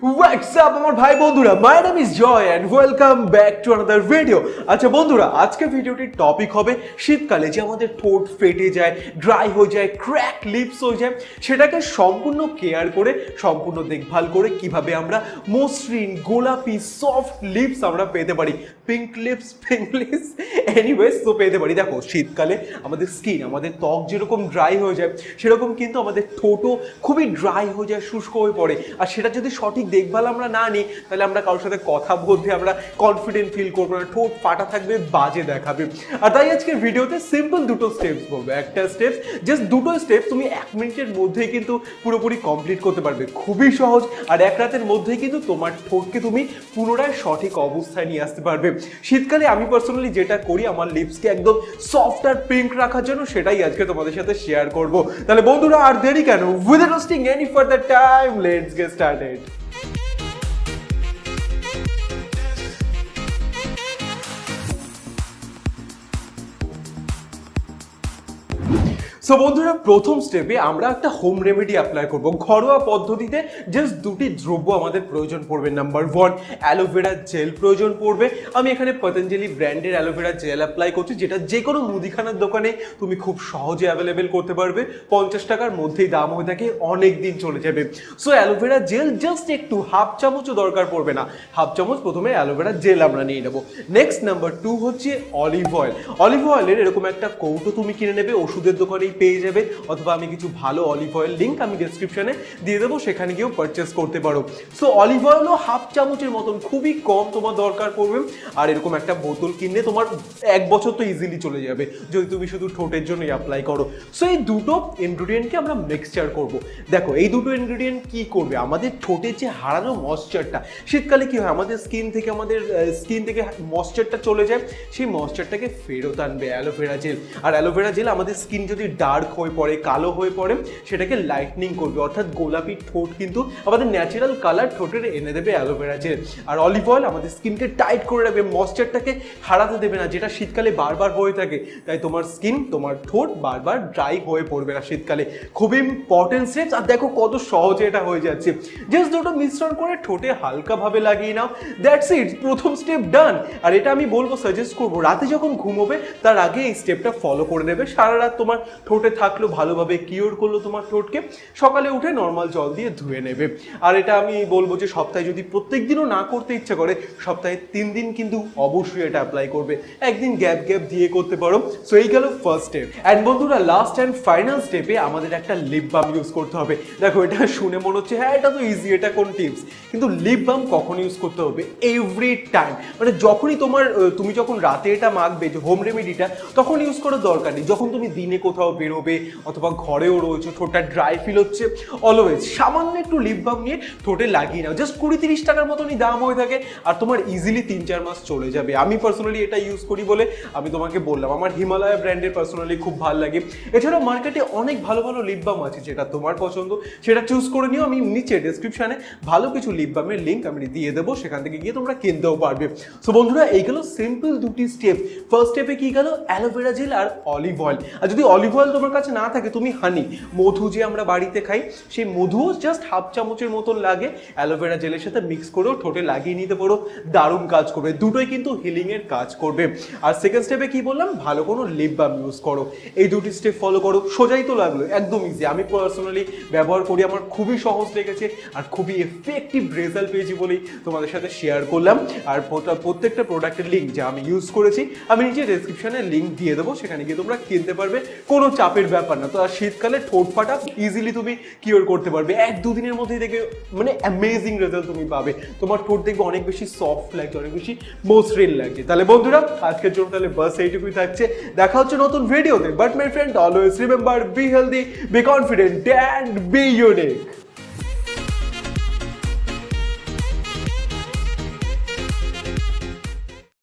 What's up আমার ভাই বন্ধুরা, my name is Joy and welcome back to another video। আচ্ছা বন্ধুরা, আজকে ভিডিওটির টপিক হবে শীতকালে যে আমাদের ঠোঁট ফেটে যায়, ড্রাই হয়ে যায়, ক্র্যাক লিপস হয়ে যায়, সেটাকে সম্পূর্ণ কেয়ার করে, সম্পূর্ণ দেখভাল করে কিভাবে আমরা মসৃণ গোলাপি সফট লিপস আমরা পেতে পারি, পিঙ্ক লিপস এনিওয়েজ তো পেতে পারি। দেখো শীতকালে আমাদের স্কিন, আমাদের ত্বক যেরকম ড্রাই হয়ে যায়, সেরকম কিন্তু আমাদের ঠোঁটও খুবই ড্রাই হয়ে যায়, শুষ্ক হয়ে পড়ে। আর সেটা যদি সঠিক দেখভাল আমরা না নিই, তাহলে আমরা কারোর সাথে কথা বলতে আমরা কনফিডেন্ট ফিল করবো না, ঠোঁট ফাটা থাকবে, বাজে দেখাবে। আর তাই আজকের ভিডিওতে সিম্পল দুটো স্টেপস বলবো। একটা স্টেপস, জাস্ট দুটো স্টেপস তুমি 1 মিনিটের মধ্যেই কিন্তু পুরোপুরি কমপ্লিট করতে পারবে, খুবই সহজ। আর 1 রাতের মধ্যেই কিন্তু তোমার ঠোঁটকে তুমি পুনরায় সঠিক অবস্থায় নিয়ে আসতে পারবে। শীতকালে আমি পার্সোনালি যেটা করি আমার লিপসকে একদম সফট আর পিঙ্ক রাখার জন্য, সেটাই আজকে তোমাদের সাথে শেয়ার করব। তাহলে বন্ধুরা আর দেরি কেন, without wasting any further time, let's get started. So বন্ধুরা, প্রথম স্টেপে আমরা একটা হোম রেমেডি অ্যাপ্লাই করব। ঘরোয়া পদ্ধতিতে জাস্ট দুটি দ্রব্য আমাদের প্রয়োজন পড়বে। নাম্বার 1, অ্যালোভেরা জেল প্রয়োজন পড়বে। আমি এখানে পতঞ্জলি ব্র্যান্ডের অ্যালোভেরা জেল অ্যাপ্লাই করছি, যেটা যে কোনো মুদিখানার দোকানে তুমি খুব সহজে অ্যাভেলেবেল করতে পারবে। 50 টাকার মধ্যেই দাম হয়ে থাকে, অনেক দিন চলে যাবে। সো অ্যালোভেরা জেল জাস্ট একটু হাফ চামচও দরকার পড়বে না, হাফ চামচ প্রথমে অ্যালোভেরা জেল আমরা নিয়ে নেবো। নেক্সট নাম্বার 2 হচ্ছে অলিভ অয়েল। অলিভ অয়েলের এরকম একটা কৌটো তুমি কিনে নেবে, ওষুধের দোকানেই পেয়ে যাবে, অথবা আমি কিছু ভালো অলিভ অয়েল লিঙ্ক আমি ডেসক্রিপশনে দিয়ে দেবো, সেখানে গিয়েও পারচেস করতে পারো। সো অলিভ অয়েলও হাফ চামচের মতন, খুবই কম তোমার দরকার পড়বে। আর এরকম একটা বোতল কিনলে তোমার 1 বছর তো ইজিলি চলে যাবে, যদি তুমি শুধু ঠোঁটের জন্যই অ্যাপ্লাই করো। সো এই দুটো ইনগ্রিডিয়েন্টকে আমরা মিক্সচার করব। দেখো এই দুটো ইনগ্রিডিয়েন্ট কি করবে, আমাদের ঠোঁটের যে হারানো ময়েশ্চারটা, শীতকালে কি হয় আমাদের স্কিন থেকে ময়েশ্চারটা চলে যায়, সেই ময়েশ্চারটাকে ফেরত আনবে অ্যালোভেরা জেল। আর অ্যালোভেরা জেল আমাদের স্কিন যদি ডার্ক হয়ে পড়ে, কালো হয়ে পড়ে, সেটাকে লাইটনিং করবে, অর্থাৎ গোলাপি ঠোঁট কিন্তু আমাদের ন্যাচারাল কালার ঠোঁটের এনে দেবে অ্যালোভেরা জেল। আর অলিভ অয়েল আমাদের স্কিনকে টাইট করে রাখবে, ময়েশ্চারটাকে হারাতে দেবে না, যেটা শীতকালে বারবার হয়ে থাকে। তাই তোমার স্কিন, তোমার ঠোঁট বারবার ড্রাই হয়ে পড়বে না শীতকালে। খুবই ইম্পর্টেন্ট স্টেপস। আর দেখো কত সহজে এটা হয়ে যাচ্ছে, জাস্ট দুটো মিশ্রণ করে ঠোঁটে হালকাভাবে লাগিয়ে নাও, দ্যাটস ইট, প্রথম স্টেপ ডান। আর এটা আমি বলবো, সাজেস্ট করবো, রাতে যখন ঘুমোবে তার আগে এই স্টেপটা ফলো করে নেবে। সারা রাত তোমার ঠোঁটে থাকলো, ভালোভাবে কিওর করলো তোমার ঠোঁটকে, সকালে উঠে নর্মাল জল দিয়ে ধুয়ে নেবে। আর এটা আমি বলবো যে সপ্তাহে যদি প্রত্যেক দিনও না করতে ইচ্ছা করে, সপ্তাহে 3 দিন কিন্তু অবশ্যই এটা অ্যাপ্লাই করবে, একদিন গ্যাপ দিয়ে করতে পারো। সো এই গেল ফার্স্ট স্টেপ। অ্যান্ড বন্ধুরা, লাস্ট অ্যান্ড ফাইনাল স্টেপে আমাদের একটা লিপ বাম ইউজ করতে হবে। দেখো এটা শুনে মনে হচ্ছে হ্যাঁ এটা তো ইজি, এটা কোন টিপস, কিন্তু লিপ বাম কখন ইউজ করতে হবে, এভরি টাইম। মানে যখনই তুমি যখন রাতে এটা মাখবে, যে হোম রেমেডিটা, তখন ইউজ করার দরকার নেই। যখন তুমি দিনে কোথাও বেরোবে অথবা ঘরেও রয়েছে, ঠোঁটটা ড্রাই ফিল হচ্ছে, অলওয়েজ সামান্য একটু লিপ বাম নিয়ে ঠোঁটে লাগিয়ে নাও। জাস্ট 20-30 টাকার মতনই দাম হয়ে থাকে, আর তোমার ইজিলি 3-4 মাস চলে যাবে। আমি পার্সোনালি এটা ইউজ করি বলে আমি তোমাকে বললাম, আমার হিমালয়া ব্র্যান্ডের পার্সোনালি খুব ভালো লাগে। এছাড়াও মার্কেটে অনেক ভালো ভালো লিপ বাম আছে, যেটা তোমার পছন্দ সেটা চুজ করে নিও। আমি নিচে ডেসক্রিপশনে ভালো কিছু লিপ বামের লিঙ্ক আমি দিয়ে দেবো, সেখান থেকে গিয়ে তোমরা কিনতেও পারবে। সো বন্ধুরা, এই গেল সিম্পল দুটি স্টেপ। ফার্স্ট স্টেপে কি গেল, অ্যালোভেরা জেল আর অলিভ অয়েল। আর যদি অলিভ অয়েল তোমার কাছে না থাকে, তুমি হানি, মধু যে আমরা বাড়িতে খাই, সেই মধুও জাস্ট হাফ চামচের মতন লাগে, অ্যালোভেরা জেলের সাথে মিক্স করেও ঠোঁটে লাগিয়ে নিতে পারো, দারুণ কাজ করবে। দুটোই কিন্তু হিলিং এর কাজ করবে। আর সেকেন্ড স্টেপে কি বললাম, ভালো কোনো লিপ বাম ইউজ করো। এই দুটি স্টেপ ফলো করো, সোজাই তো লাগলো, একদম ইজি। আমি পার্সোনালি ব্যবহার করি, আমার খুবই সহজ লেগেছে আর খুবই এফেক্টিভ রেজাল্ট পেয়েছি বলেই তোমাদের সাথে শেয়ার করলাম। আর প্রত্যেকটা প্রোডাক্টের লিঙ্ক যা আমি ইউজ করেছি আমি নিচে ডেসক্রিপশনে লিঙ্ক দিয়ে দেবো, সেখানে গিয়ে তোমরা কিনতে পারবে, কোনো চাপের ব্যাপার না। তো আর শীতকালে ঠোঁট ফাটা ইজিলি তুমি কিওর করতে পারবে, 1-2 দিনের মধ্যেই দেখবে মানে অ্যামেজিং রেজাল্ট তুমি পাবে। তোমার ঠোঁট দেখবে অনেক বেশি সফট লাগছে, অনেক বেশি মসৃণ লাগছে। তাহলে বন্ধুরা, আজকের জন্য তাহলে বাস এইটুকুই থাকছে, দেখা হচ্ছে নতুন ভিডিওতে। But my friend, always remember, be healthy, be confident and be unique.